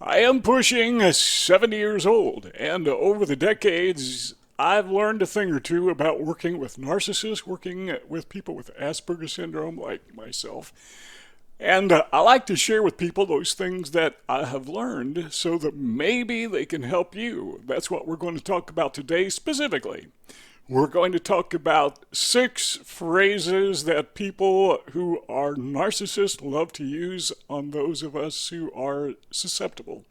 I am pushing 70 years old, and over the decades, I've learned a thing or two about working with narcissists, working with people with Asperger's syndrome like myself. And I like to share with people those things that I have learned so that maybe they can help you. That's what we're going to talk about today specifically. We're going to talk about 6 phrases that people who are narcissists love to use on those of us who are susceptible,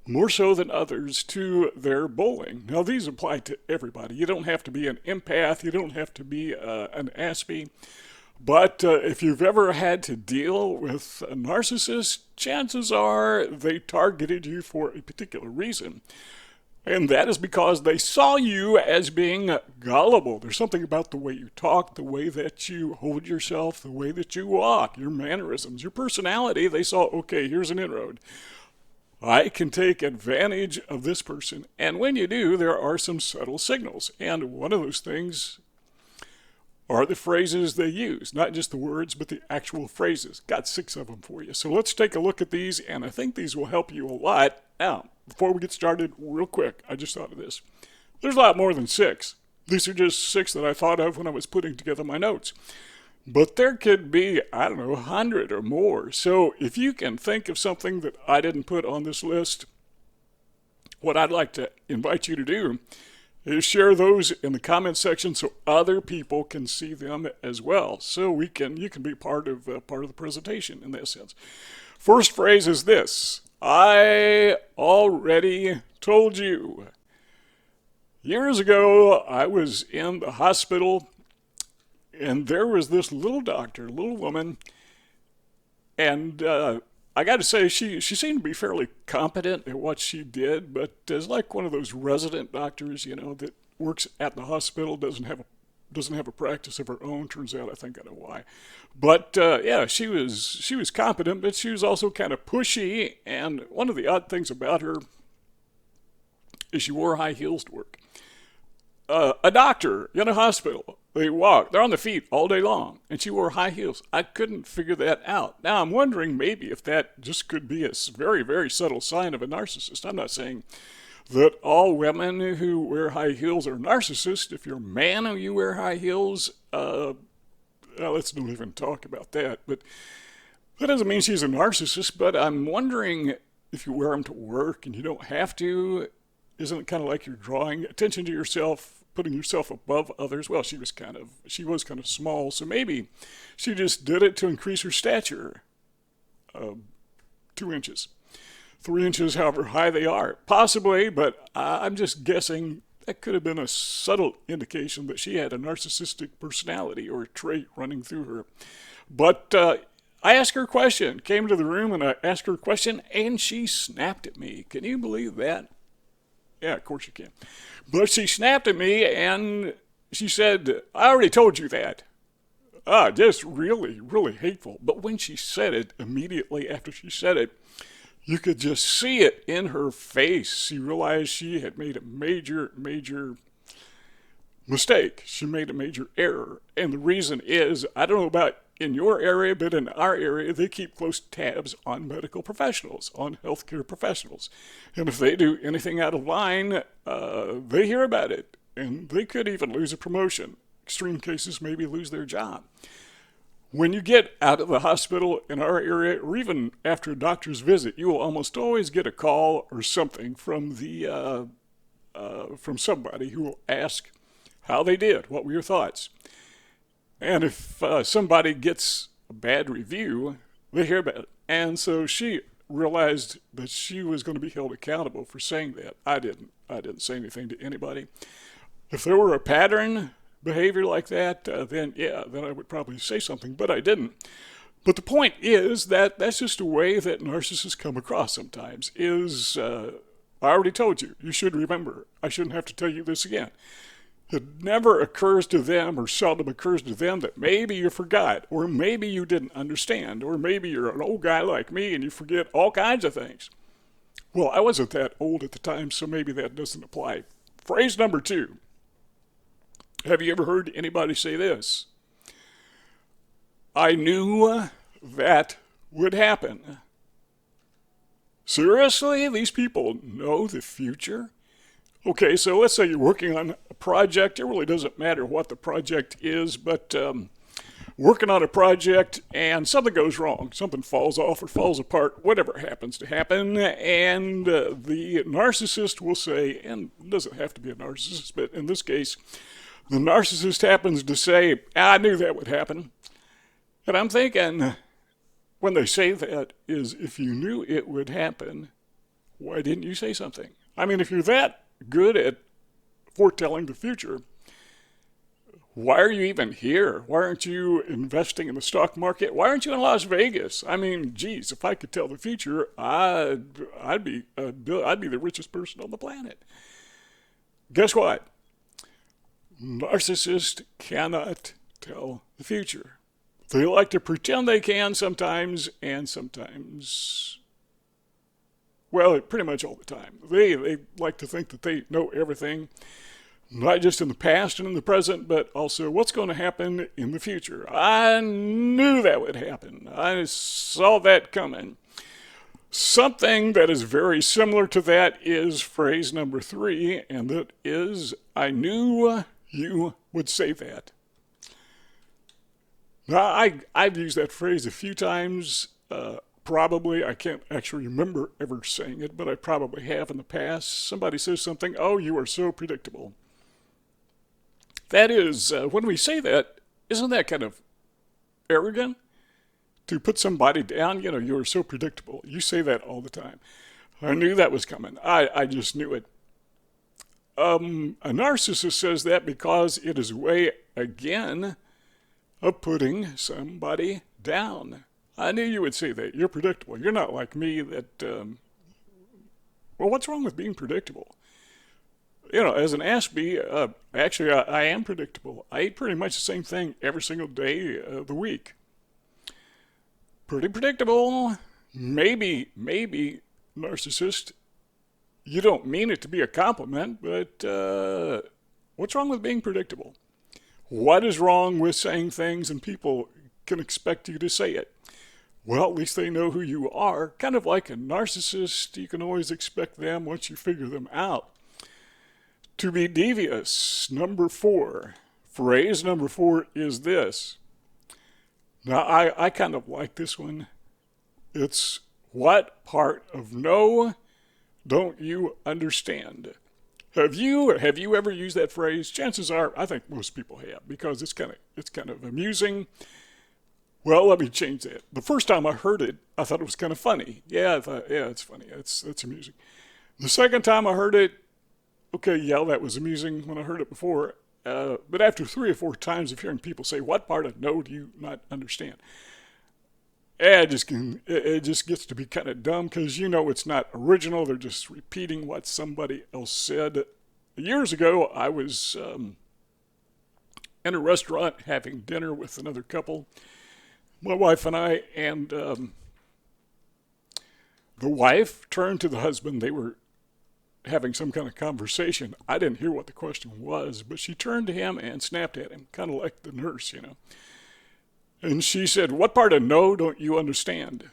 more so than others, to their bullying. Now, these apply to everybody. You don't have to be an empath. You don't have to be an Aspie. But if you've ever had to deal with a narcissist, chances are they targeted you for a particular reason. And that is because they saw you as being gullible. There's something about the way you talk, the way that you hold yourself, the way that you walk, your mannerisms, your personality. They saw, okay, here's an inroad. I can take advantage of this person. And when you do, there are some subtle signals. And one of those things are the phrases they use. Not just the words, but the actual phrases. Got 6 of them for you. So let's take a look at these, and I think these will help you a lot. Now, before we get started, real quick, I just thought of this. There's a lot more than 6. These are just 6 that I thought of when I was putting together my notes. But there could be, 100 or more. So if you can think of something that I didn't put on this list, what I'd like to invite you to do is share those in the comment section so other people can see them as well. So you can be part of the presentation in that sense. First phrase is this: I already told you. Years ago, I was in the hospital, and there was this little doctor, little woman, and I got to say, she seemed to be fairly competent at what she did, but as like one of those resident doctors, that works at the hospital, doesn't have a practice of her own. Turns out, I think I know why. But yeah, she was competent, but she was also kind of pushy. And one of the odd things about her is she wore high heels to work. A doctor in a hospital, they're on their feet all day long, and she wore high heels. I couldn't figure that out. Now, I'm wondering maybe if that just could be a very, very subtle sign of a narcissist. I'm not saying that all women who wear high heels are narcissists. If you're a man and you wear high heels, let's not even talk about that. But that doesn't mean she's a narcissist, but I'm wondering if you wear them to work and you don't have to, isn't it kind of like you're drawing attention to yourself, putting yourself above others? Well, she was kind of small, so maybe she just did it to increase her stature. 2 inches, 3 inches, however high they are, possibly. But I'm just guessing that could have been a subtle indication that she had a narcissistic personality or trait running through her. But I asked her a question. Came to the room and I asked her a question, and she snapped at me. Can you believe that? Yeah, of course you can. But she snapped at me and she said, I already told you that. Just really, really hateful. But when she said it, immediately after she said it, you could just see it in her face. She realized she had made a major, major mistake. She made a major error. And the reason is, I don't know about in your area, but in our area, they keep close tabs on medical professionals, on healthcare professionals. And if they do anything out of line, they hear about it. And they could even lose a promotion. Extreme cases, maybe lose their job. When you get out of the hospital in our area, or even after a doctor's visit, you will almost always get a call or something from from somebody who will ask how they did, what were your thoughts. And if somebody gets a bad review, they hear about it. And so she realized that she was going to be held accountable for saying that. I didn't say anything to anybody. If there were a pattern behavior like that, then I would probably say something, but I didn't. But the point is that that's just a way that narcissists come across sometimes, is, I already told you, you should remember. I shouldn't have to tell you this again. It never occurs to them, or seldom occurs to them, that maybe you forgot, or maybe you didn't understand, or maybe you're an old guy like me and you forget all kinds of things. Well, I wasn't that old at the time, so maybe that doesn't apply. Phrase number 2. Have you ever heard anybody say this? I knew that would happen. Seriously? These people know the future? Okay, so let's say you're working on a project. It really doesn't matter what the project is, but working on a project and something goes wrong. Something falls off or falls apart, whatever happens to happen. And the narcissist will say, and it doesn't have to be a narcissist, but in this case, the narcissist happens to say, I knew that would happen. And I'm thinking, when they say that, is if you knew it would happen, why didn't you say something? I mean, if you're that good at foretelling the future, why are you even here? Why aren't you investing in the stock market? Why aren't you in Las Vegas? I mean, geez, if I could tell the future, I'd be the richest person on the planet. Guess what? Narcissists cannot tell the future. They like to pretend they can sometimes, and sometimes, well, pretty much all the time. They like to think that they know everything, not just in the past and in the present, but also what's going to happen in the future. I knew that would happen. I saw that coming. Something that is very similar to that is phrase number 3, and that is, I knew you would say that. Now, I've used that phrase a few times. Probably, I can't actually remember ever saying it, but I probably have in the past. Somebody says something, oh, you are so predictable. That is, when we say that, isn't that kind of arrogant? To put somebody down, you are so predictable. You say that all the time. I knew that was coming. I just knew it. A narcissist says that because it is a way, again, of putting somebody down. I knew you would say that. You're predictable. You're not like me that, well, what's wrong with being predictable? As an Ashby, actually, I am predictable. I eat pretty much the same thing every single day of the week. Pretty predictable. Maybe, narcissist, you don't mean it to be a compliment, but what's wrong with being predictable? What is wrong with saying things and people can expect you to say it? Well, at least they know who you are. Kind of like a narcissist, you can always expect them, once you figure them out, to be devious. Number 4. Phrase number 4 is this. Now, I kind of like this one. It's, what part of no don't you understand? Have you ever used that phrase? Chances are, I think most people have, because it's kind of amusing. Well, let me change that. The first time I heard it, I thought it was kind of funny. Yeah, I thought, yeah, it's funny. It's amusing. The second time I heard it, okay, yeah, that was amusing when I heard it before. But after 3 or 4 times of hearing people say, what part of no do you not understand? It just gets to be kind of dumb because it's not original. They're just repeating what somebody else said. Years ago, I was in a restaurant having dinner with another couple, my wife and I, and the wife turned to the husband. They were having some kind of conversation. I didn't hear what the question was, but she turned to him and snapped at him, kind of like the nurse, And she said, what part of no don't you understand?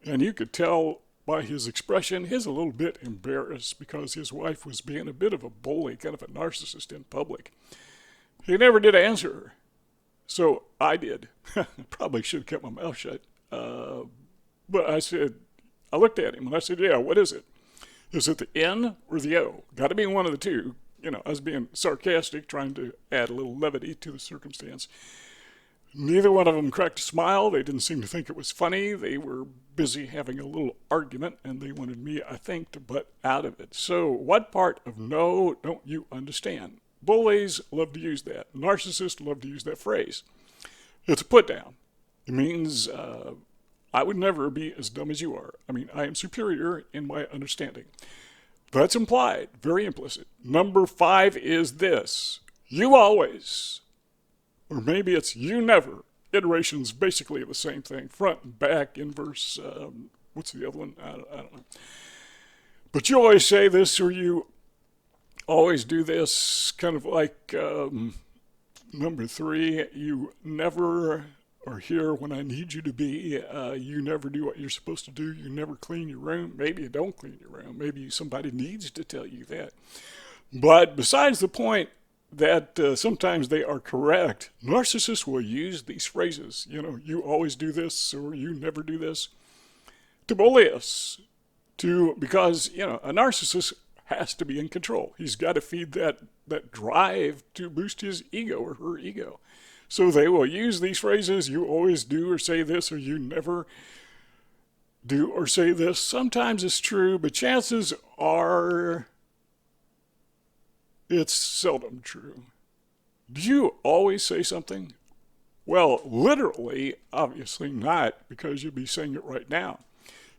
And you could tell by his expression, he's a little bit embarrassed because his wife was being a bit of a bully, kind of a narcissist in public. He never did answer her. So I did. Probably should have kept my mouth shut. But I looked at him and I said, yeah, what is it? Is it the N or the O? Got to be one of the two. I was being sarcastic, trying to add a little levity to the circumstance. Neither one of them cracked a smile. They didn't seem to think it was funny. They were busy having a little argument, and they wanted me, I think, to butt out of it. So what part of no don't you understand? Bullies love to use that. Narcissists love to use that phrase. It's a put down. It means I would never be as dumb as you are. I mean, I am superior in my understanding. That's implied, very implicit. Number 5 is this. You always, or maybe it's you never. Iterations basically of the same thing. Front and back, inverse, what's the other one? I don't know. But you always say this, or you always do this, kind of like number 3, you never or here when I need you to be. You never do what you're supposed to do. You never clean your room. Maybe you don't clean your room. Maybe somebody needs to tell you that. But besides the point that sometimes they are correct, narcissists will use these phrases, you always do this or you never do this, to bully us, because a narcissist has to be in control. He's got to feed that drive to boost his ego or her ego. So they will use these phrases, you always do or say this, or you never do or say this. Sometimes it's true, but chances are it's seldom true. Do you always say something? Well, literally, obviously not, because you'd be saying it right now.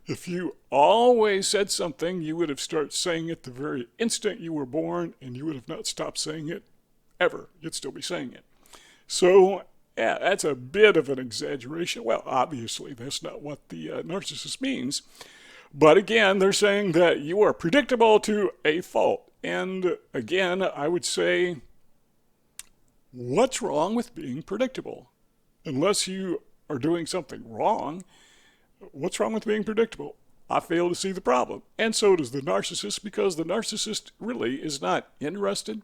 If you always said something, you would have started saying it the very instant you were born, and you would have not stopped saying it ever. You'd still be saying it. So, yeah, that's a bit of an exaggeration. Well, obviously, that's not what the narcissist means. But again, they're saying that you are predictable to a fault. And again, I would say, what's wrong with being predictable? Unless you are doing something wrong, what's wrong with being predictable? I fail to see the problem. And so does the narcissist, because the narcissist really is not interested.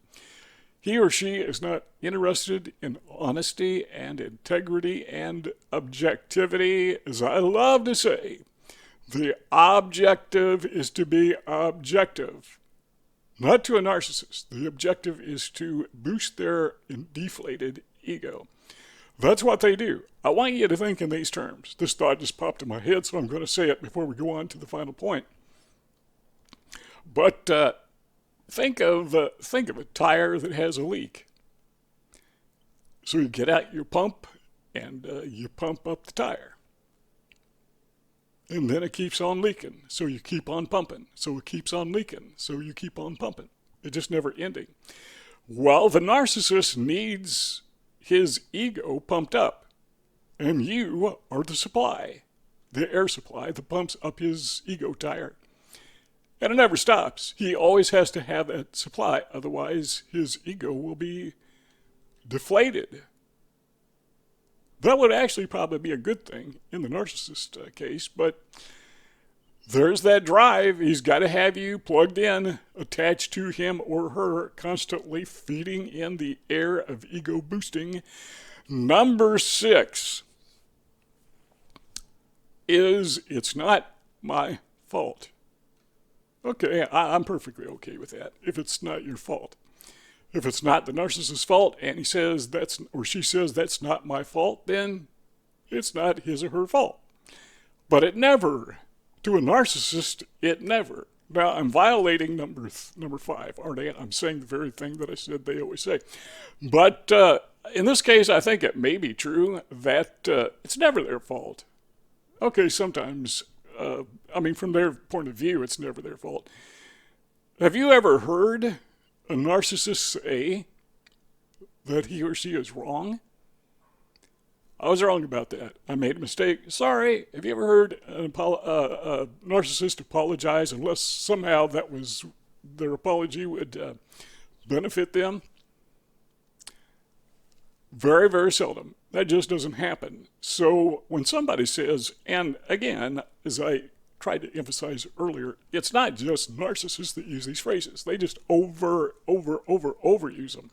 He or she is not interested in honesty and integrity and objectivity. As I love to say, the objective is to be objective. Not to a narcissist. The objective is to boost their deflated ego. That's what they do. I want you to think in these terms. This thought just popped in my head, so I'm going to say it before we go on to the final point. But think of a tire that has a leak. So you get out your pump and you pump up the tire. And then it keeps on leaking. So you keep on pumping. So it keeps on leaking. So you keep on pumping. It's just never ending. Well, the narcissist needs his ego pumped up. And you are the supply, the air supply that pumps up his ego tire. And it never stops. He always has to have that supply. Otherwise, his ego will be deflated. That would actually probably be a good thing in the narcissist case, but there's that drive. He's got to have you plugged in, attached to him or her, constantly feeding in the air of ego boosting. Number 6 is, it's not my fault. Okay, I'm perfectly okay with that, if it's not your fault. If it's not the narcissist's fault and he says she says that's not my fault, then it's not his or her fault. But it never, to a narcissist, it never. Now, I'm violating number 5, aren't I? I'm saying the very thing that I said they always say. But in this case, I think it may be true that it's never their fault. Okay, sometimes, from their point of view, it's never their fault. Have you ever heard a narcissist say that he or she is wrong? I was wrong about that. I made a mistake. Sorry. Have you ever heard a narcissist apologize unless somehow their apology would benefit them? Very, very seldom. That just doesn't happen. So when somebody says, and again, as I tried to emphasize earlier, it's not just narcissists that use these phrases. They just overuse them.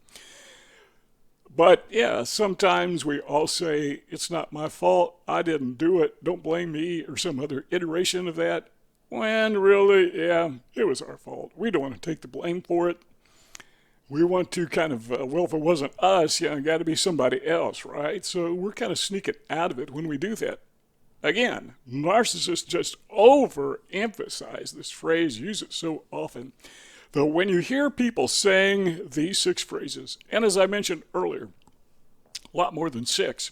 But yeah, sometimes we all say, it's not my fault, I didn't do it, don't blame me, or some other iteration of that, when really, yeah, it was our fault. We don't want to take the blame for it. We want to kind of, well, if it wasn't us, it got to be somebody else, right? So we're kind of sneaking out of it when we do that. Again, narcissists just overemphasize this phrase, use it so often. Though when you hear people saying these 6 phrases, and as I mentioned earlier, a lot more than 6,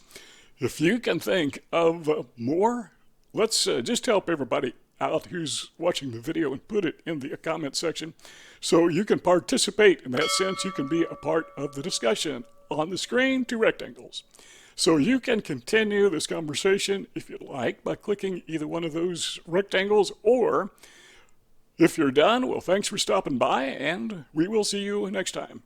if you can think of more, let's just help everybody out who's watching the video and put it in the comment section so you can participate. In that sense, you can be a part of the discussion. On the screen, 2 rectangles. So you can continue this conversation, if you'd like, by clicking either one of those rectangles, or if you're done, well, thanks for stopping by, and we will see you next time.